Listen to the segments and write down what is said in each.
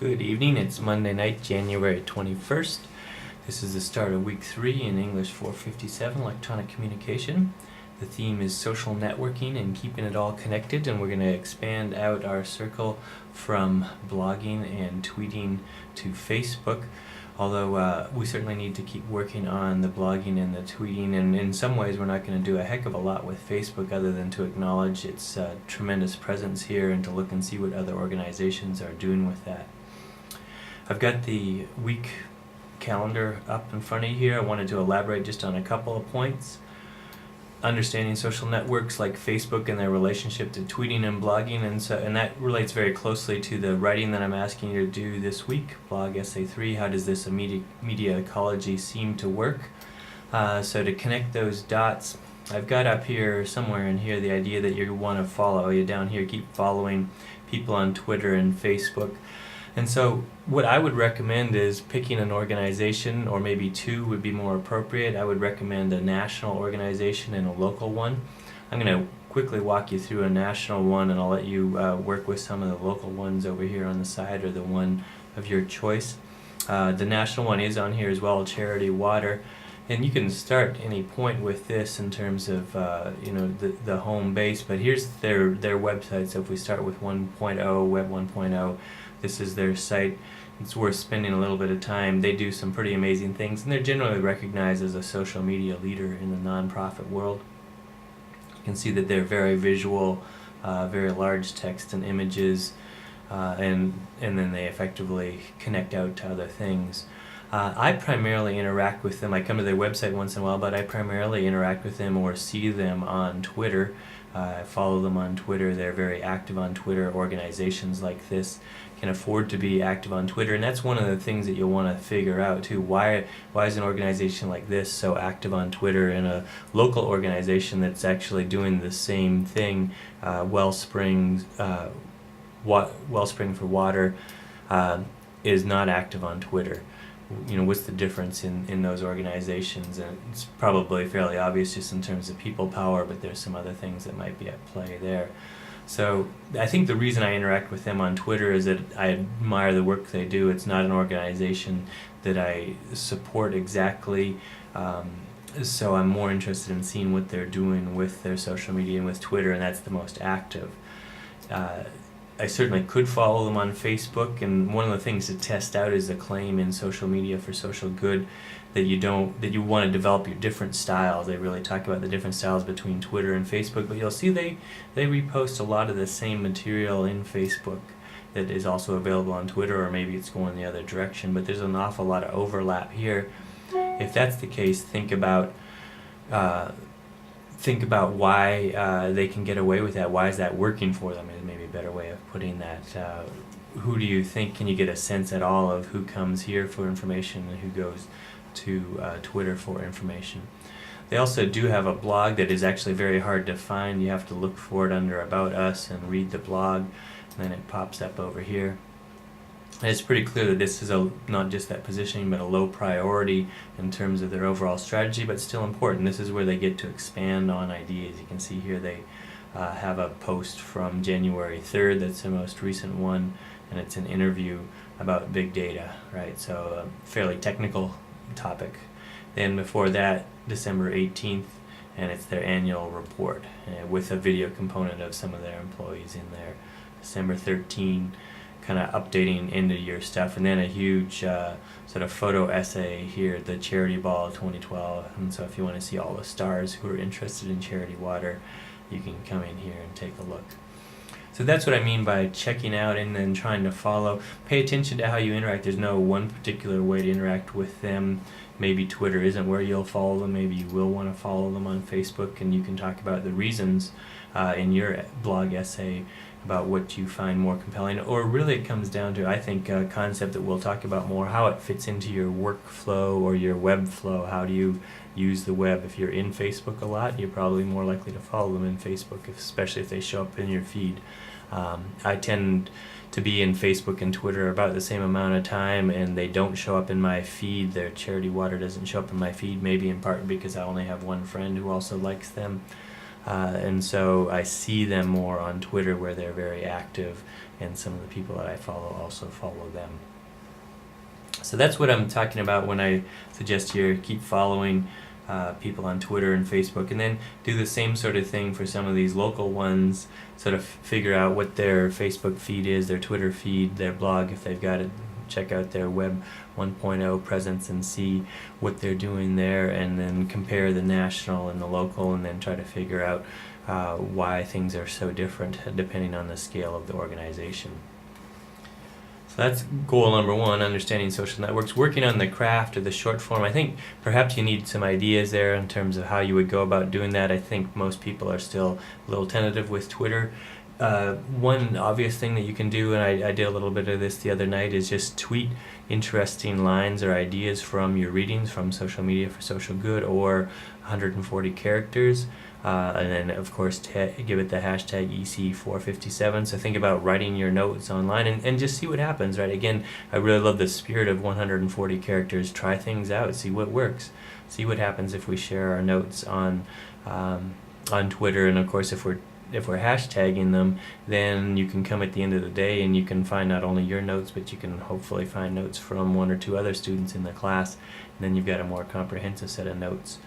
Good evening. It's Monday night, January 21st. This is the start of week 3 in English 457, electronic communication. The theme is social networking and keeping it all connected, and we're going to expand out our circle from blogging and tweeting to Facebook. Although we certainly need to keep working on the blogging and the tweeting, and in some ways we're not going to do a heck of a lot with Facebook other than to acknowledge its tremendous presence here and to look and see what other organizations are doing with that. I've got the week calendar up in front of you here. I wanted to elaborate just on a couple of points. Understanding social networks like Facebook and their relationship to tweeting and blogging, and that relates very closely to the writing that I'm asking you to do this week, blog essay 3, how does this media ecology seem to work? So to connect those dots, I've got up here, somewhere in here, the idea that you want to follow, you down here, keep following people on Twitter and Facebook. And so what I would recommend is picking an organization, or maybe two would be more appropriate. I would recommend a national organization and a local one. I'm going to quickly walk you through a national one, and I'll let you work with some of the local ones over here on the side, or the one of your choice. The national one is on here as well, Charity Water. And you can start any point with this in terms of the home base, but here's their website. So if we start with 1.0, Web 1.0, this is their site. It's worth spending a little bit of time. They do some pretty amazing things, and they're generally recognized as a social media leader in the nonprofit world. You can see that they're very visual, very large text and images, and then they effectively connect out to other things. I primarily interact with them. I come to their website once in a while, but I primarily interact with them or see them on Twitter. I follow them on Twitter. They're very active on Twitter. Organizations like this can afford to be active on Twitter, and that's one of the things that you'll want to figure out too. Why is an organization like this so active on Twitter, and a local organization that's actually doing the same thing, Wellspring for Water, is not active on Twitter? What's the difference in those organizations? And it's probably fairly obvious just in terms of people power, but there's some other things that might be at play there. So I think the reason I interact with them on Twitter is that I admire the work they do. It's not an organization that I support exactly, so I'm more interested in seeing what they're doing with their social media and with Twitter, and that's the most active. I certainly could follow them on Facebook, and one of the things to test out is the claim in Social Media for Social Good that you want to develop your different styles. They really talk about the different styles between Twitter and Facebook, but you'll see they repost a lot of the same material in Facebook that is also available on Twitter, or maybe it's going the other direction, but there's an awful lot of overlap here. If that's the case, think about why they can get away with that. Why is that working for them? Is maybe a better way of putting that. Who do you think? Can you get a sense at all of who comes here for information and who goes to Twitter for information? They also do have a blog that is actually very hard to find. You have to look for it under About Us and read the blog, and then it pops up over here. And it's pretty clear that this is not just that positioning, but a low priority in terms of their overall strategy, but still important. This is where they get to expand on ideas. You can see here they have a post from January 3rd, that's the most recent one, and it's an interview about big data, right? So a fairly technical topic. Then before that, December 18th, and it's their annual report with a video component of some of their employees in there. December 13th, kind of updating end of year stuff, and then a huge sort of photo essay here, the Charity Ball 2012. And so if you want to see all the stars who are interested in Charity Water, you can come in here and take a look. So that's what I mean by checking out and then trying to follow. Pay attention to how you interact. There's no one particular way to interact with them. Maybe Twitter isn't where you'll follow them. Maybe you will want to follow them on Facebook, and you can talk about the reasons in your blog essay about what you find more compelling. Or really it comes down to, I think, a concept that we'll talk about more, how it fits into your workflow or your web flow. How do you use the web? If you're in Facebook a lot, you're probably more likely to follow them in Facebook, especially if they show up in your feed. I tend to be in Facebook and Twitter about the same amount of time, and they don't show up in my feed. Their Charity Water doesn't show up in my feed, maybe in part because I only have one friend who also likes them. And so I see them more on Twitter, where they're very active, and some of the people that I follow also follow them. So that's what I'm talking about when I suggest you keep following people on Twitter and Facebook, and then do the same sort of thing for some of these local ones. Sort of figure out what their Facebook feed is, their Twitter feed, their blog, if they've got it. Check out their Web 1.0 presence and see what they're doing there, and then compare the national and the local, and then try to figure out why things are so different depending on the scale of the organization. So that's goal number one, understanding social networks. Working on the craft or the short form, I think perhaps you need some ideas there in terms of how you would go about doing that. I think most people are still a little tentative with Twitter. One obvious thing that you can do, and I did a little bit of this the other night, is just tweet interesting lines or ideas from your readings from Social Media for Social Good, or 140 characters. And then, of course, give it the hashtag EC457. So think about writing your notes online and just see what happens, right? Again, I really love the spirit of 140 characters. Try things out, see what works. See what happens if we share our notes on Twitter. And, of course, if we're hashtagging them, then you can come at the end of the day and you can find not only your notes, but you can hopefully find notes from one or two other students in the class. And then you've got a more comprehensive set of notes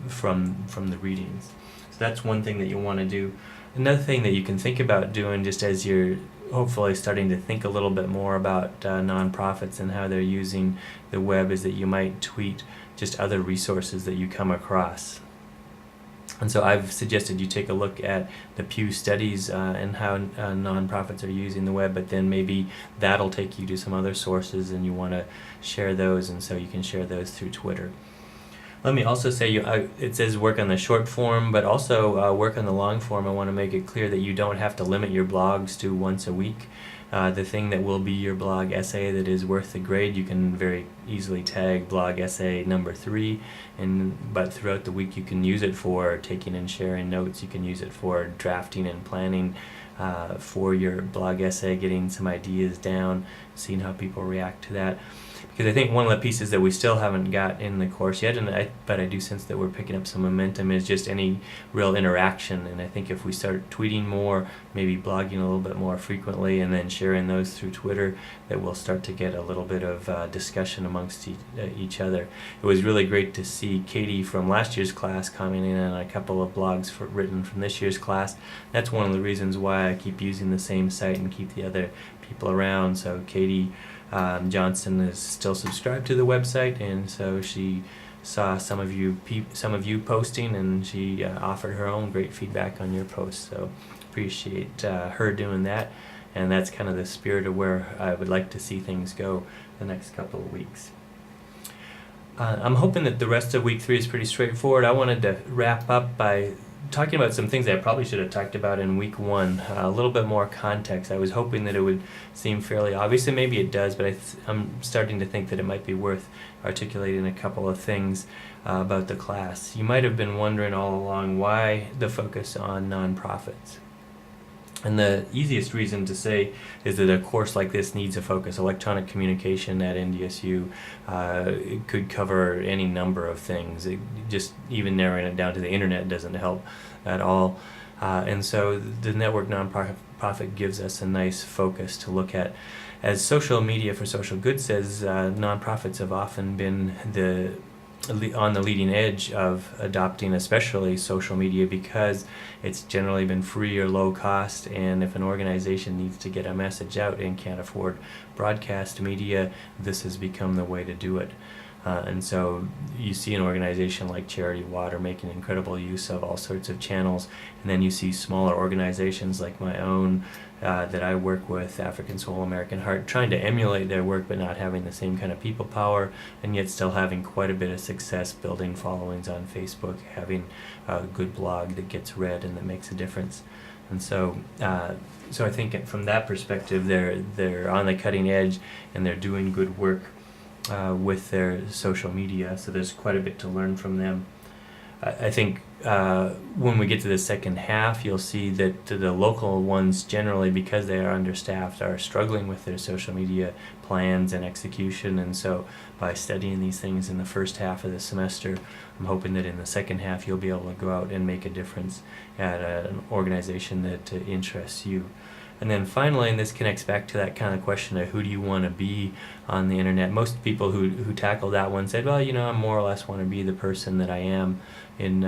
from the readings. So that's one thing that you want to do. Another thing that you can think about doing, just as you're hopefully starting to think a little bit more about nonprofits and how they're using the web, is that you might tweet just other resources that you come across. And so I've suggested you take a look at the Pew studies and how nonprofits are using the web, but then maybe that'll take you to some other sources and you want to share those, and so you can share those through Twitter. Let me also say, it says work on the short form, but also work on the long form. I want to make it clear that you don't have to limit your blogs to once a week. The thing that will be your blog essay that is worth the grade, you can very easily tag blog essay number 3, but throughout the week you can use it for taking and sharing notes. You can use it for drafting and planning for your blog essay, getting some ideas down, seeing how people react to that. Because I think one of the pieces that we still haven't got in the course yet, but I do sense that we're picking up some momentum, is just any real interaction. And I think if we start tweeting more, maybe blogging a little bit more frequently, and then sharing those through Twitter, that we'll start to get a little bit of discussion amongst each other. It was really great to see Katie from last year's class commenting on a couple of blogs written from this year's class. That's one of the reasons why I keep using the same site and keep the other people around. So Katie Johnson is still subscribed to the website, and so she saw some of you posting, and she offered her own great feedback on your posts. So appreciate her doing that, and that's kind of the spirit of where I would like to see things go the next couple of weeks. I'm hoping that the rest of week 3 is pretty straightforward. I wanted to wrap up by talking about some things that I probably should have talked about in week 1, a little bit more context. I was hoping that it would seem fairly obvious, and maybe it does, but I'm starting to think that it might be worth articulating a couple of things about the class. You might have been wondering all along why the focus on nonprofits. And the easiest reason to say is that a course like this needs a focus. Electronic communication at NDSU it could cover any number of things. Just even narrowing it down to the internet doesn't help at all. And so the network nonprofit gives us a nice focus to look at. As Social Media for Social Good says, nonprofits have often been on the leading edge of adopting especially social media, because it's generally been free or low cost, and if an organization needs to get a message out and can't afford broadcast media, this has become the way to do it. And so you see an organization like Charity Water making incredible use of all sorts of channels, and then you see smaller organizations like my own that I work with, African Soul, American Heart, trying to emulate their work but not having the same kind of people power, and yet still having quite a bit of success building followings on Facebook, having a good blog that gets read and that makes a difference. And so I think from that perspective, they're on the cutting edge, and they're doing good work with their social media, so there's quite a bit to learn from them. I think when we get to the second half, you'll see that the local ones generally, because they are understaffed, are struggling with their social media plans and execution. And so by studying these things in the first half of the semester, I'm hoping that in the second half you'll be able to go out and make a difference at an organization that interests you. And then finally, and this connects back to that kind of question of who do you want to be on the internet. Most people who tackled that one said, well, I more or less want to be the person that I am in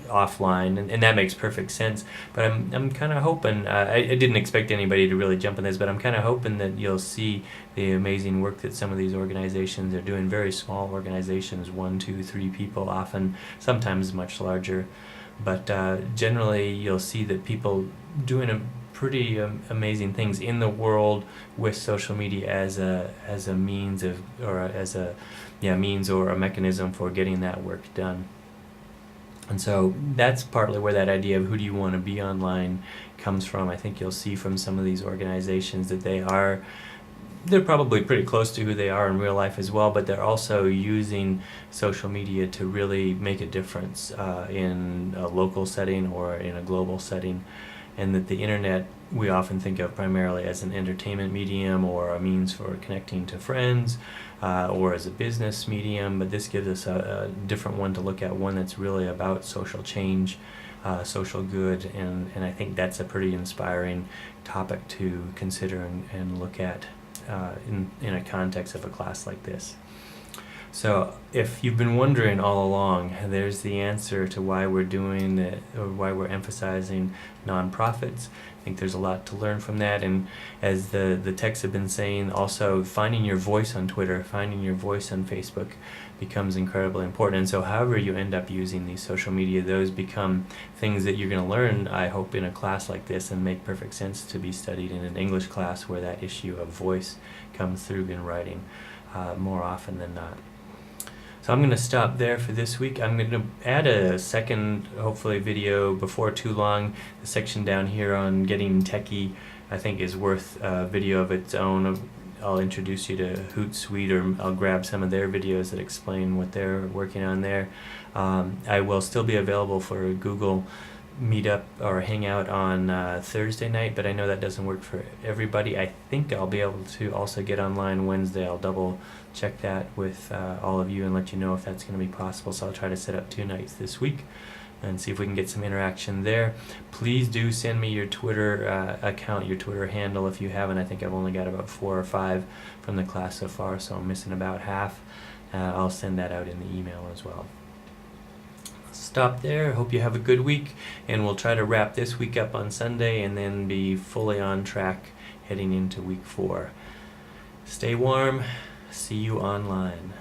offline, and that makes perfect sense. But I'm kind of hoping, I didn't expect anybody to really jump on this, but I'm kind of hoping that you'll see the amazing work that some of these organizations are doing. Very small organizations, 1, 2, 3 people, often, sometimes much larger. But generally, you'll see that people doing a pretty amazing things in the world with social media as a means of, or as a means or a mechanism for getting that work done. And so that's partly where that idea of who do you want to be online comes from. I think you'll see from some of these organizations that they're probably pretty close to who they are in real life as well, but they're also using social media to really make a difference in a local setting or in a global setting. And that the internet we often think of primarily as an entertainment medium or a means for connecting to friends or as a business medium, but this gives us a different one to look at, one that's really about social change, social good, and I think that's a pretty inspiring topic to consider and look at in a context of a class like this. So if you've been wondering all along, there's the answer to why we're doing it, or why we're emphasizing nonprofits. I think there's a lot to learn from that, and as the texts have been saying, also finding your voice on Twitter, finding your voice on Facebook becomes incredibly important. And so however you end up using these social media, those become things that you're going to learn, I hope, in a class like this, and make perfect sense to be studied in an English class where that issue of voice comes through in writing more often than not. So I'm going to stop there for this week. I'm going to add a second, hopefully, video before too long. The section down here on getting techie, I think, is worth a video of its own. I'll introduce you to Hootsuite, or I'll grab some of their videos that explain what they're working on there. I will still be available for a Google Meetup or Hangout on Thursday night, but I know that doesn't work for everybody. I think I'll be able to also get online Wednesday. I'll double check that with all of you and let you know if that's going to be possible. So I'll try to set up 2 nights this week and see if we can get some interaction there. Please do send me your Twitter account, your Twitter handle if you haven't. I think I've only got about 4 or 5 from the class so far, so I'm missing about half. I'll send that out in the email as well. Stop there. Hope you have a good week, and we'll try to wrap this week up on Sunday and then be fully on track heading into week 4. Stay warm. See you online.